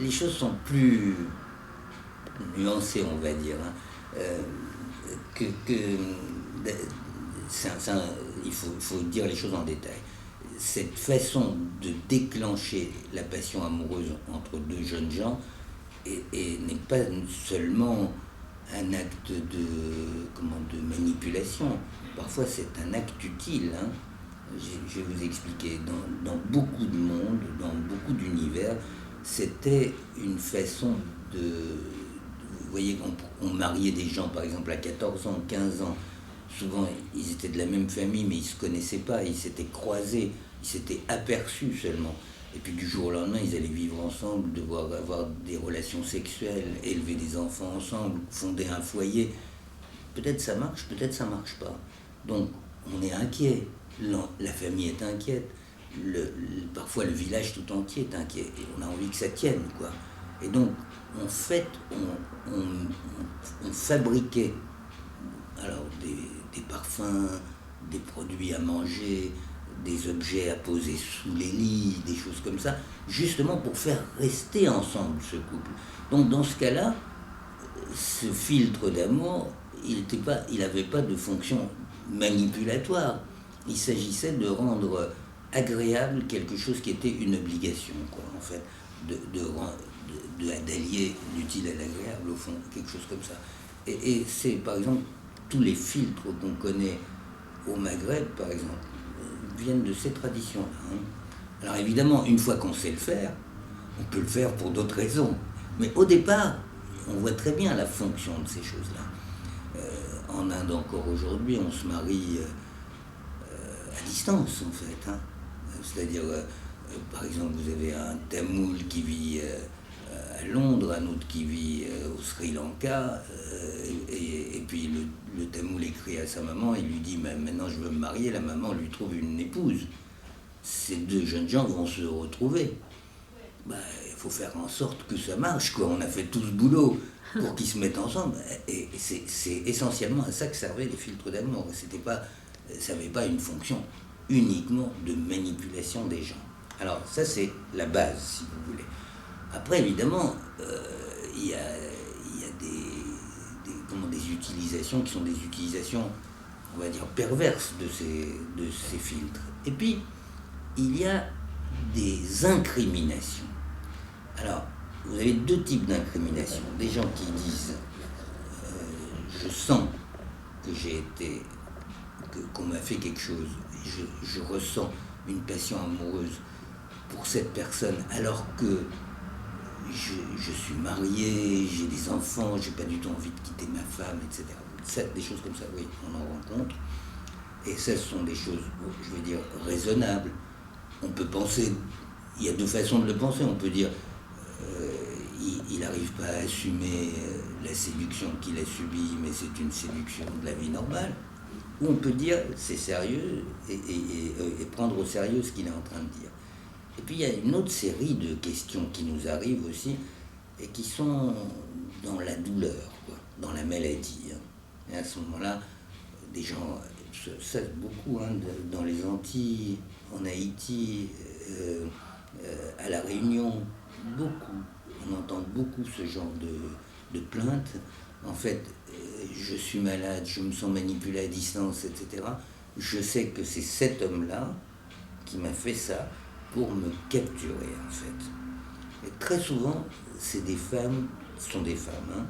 Les choses sont plus nuancées, on va dire, hein. Il faut dire les choses en détail. Cette façon de déclencher la passion amoureuse entre deux jeunes gens n'est pas seulement un acte de manipulation. Parfois, c'est un acte utile, hein. Je vais vous expliquer. Dans beaucoup de mondes, dans beaucoup d'univers, c'était une façon de... Vous voyez, on mariait des gens, par exemple, à 14 ans, 15 ans. Souvent, ils étaient de la même famille, mais ils ne se connaissaient pas, ils s'étaient croisés, ils s'étaient aperçus seulement. Et puis du jour au lendemain, ils allaient vivre ensemble, devoir avoir des relations sexuelles, élever des enfants ensemble, fonder un foyer. Peut-être ça marche, peut-être ça marche pas. Donc, on est inquiet. La famille est inquiète. Parfois, le village tout entier est inquiet. Et on a envie que ça tienne, quoi. Et donc, en fait, on fabriquait alors des parfums, des produits à manger, des objets à poser sous les lits, des choses comme ça, justement pour faire rester ensemble ce couple. Donc dans ce cas-là, ce filtre d'amour, il n'avait pas de fonction manipulatoire. Il s'agissait de rendre agréable quelque chose qui était une obligation, quoi, en fait, d'allier l'utile à l'agréable, au fond, quelque chose comme ça. Et c'est, par exemple, tous les filtres qu'on connaît au Maghreb, par exemple, viennent de ces traditions-là, hein. Alors évidemment, une fois qu'on sait le faire, on peut le faire pour d'autres raisons. Mais au départ, on voit très bien la fonction de ces choses-là. En Inde encore aujourd'hui, on se marie à distance, en fait, hein. C'est-à-dire, par exemple, vous avez un Tamoul qui vit à Londres, un autre qui vit au Sri Lanka, et puis le Tamoul écrit à sa maman, il lui dit maintenant je veux me marier, la maman lui trouve une épouse. Ces deux jeunes gens vont se retrouver. Il faut faire en sorte que ça marche, quoi. On a fait tout ce boulot pour qu'ils se mettent ensemble, et c'est essentiellement à ça que servaient les filtres d'amour. Ça n'avait pas une fonction uniquement de manipulation des gens. Alors ça, c'est la base, si vous voulez. Après, évidemment, il y a des utilisations qui sont des utilisations, on va dire, perverses de ces filtres. Et puis, il y a des incriminations. Alors, vous avez deux types d'incriminations. Des gens qui disent je sens que qu'on m'a fait quelque chose, je ressens une passion amoureuse pour cette personne, alors que je suis marié, j'ai des enfants, j'ai pas du tout envie de quitter ma femme, etc. Ça, des choses comme ça, oui, on en rencontre. Et ça, ce sont des choses, je veux dire, raisonnables. On peut penser, il y a deux façons de le penser. On peut dire, il n'arrive pas à assumer la séduction qu'il a subie, mais c'est une séduction de la vie normale. Ou on peut dire, c'est sérieux, et prendre au sérieux ce qu'il est en train de dire. Et puis il y a une autre série de questions qui nous arrivent aussi, et qui sont dans la douleur, quoi, dans la maladie, hein. Et à ce moment-là, des gens, ça beaucoup, hein, dans les Antilles, en Haïti, à La Réunion, beaucoup, on entend beaucoup ce genre de plaintes. En fait, je suis malade, je me sens manipulé à distance, etc. Je sais que c'est cet homme-là qui m'a fait ça pour me capturer, en fait. Et très souvent, ce sont des femmes, hein,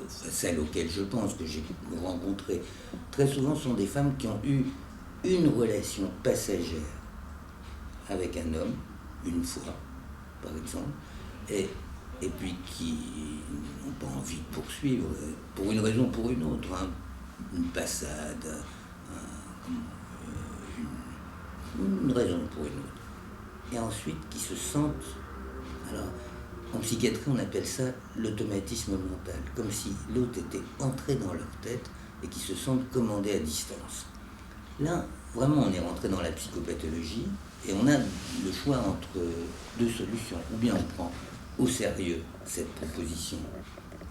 celles auxquelles je pense, que j'ai rencontrées, très souvent sont des femmes qui ont eu une relation passagère avec un homme, une fois, par exemple, et puis qui n'ont pas envie de poursuivre, pour une raison ou pour une autre, hein, une passade, une raison pour une autre. Et ensuite, qui se sentent, alors, en psychiatrie, on appelle ça l'automatisme mental, comme si l'autre était entré dans leur tête et qui se sentent commandés à distance. Là, vraiment, on est rentré dans la psychopathologie et on a le choix entre deux solutions. Ou bien on prend au sérieux cette proposition,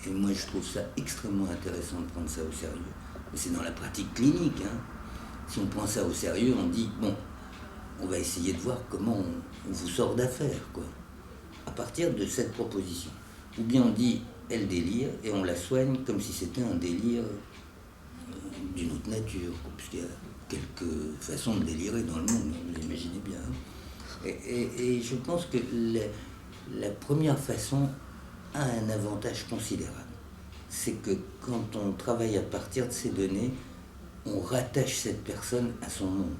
et moi je trouve ça extrêmement intéressant de prendre ça au sérieux, mais c'est dans la pratique clinique, hein. Si on prend ça au sérieux, on dit, bon, on va essayer de voir comment on vous sort d'affaire, quoi. partir de cette proposition. Ou bien on dit elle délire et on la soigne comme si c'était un délire d'une autre nature, puisqu'il y a quelques façons de délirer dans le monde, vous imaginez bien. Et je pense que la première façon a un avantage considérable. C'est que quand on travaille à partir de ces données, on rattache cette personne à son monde.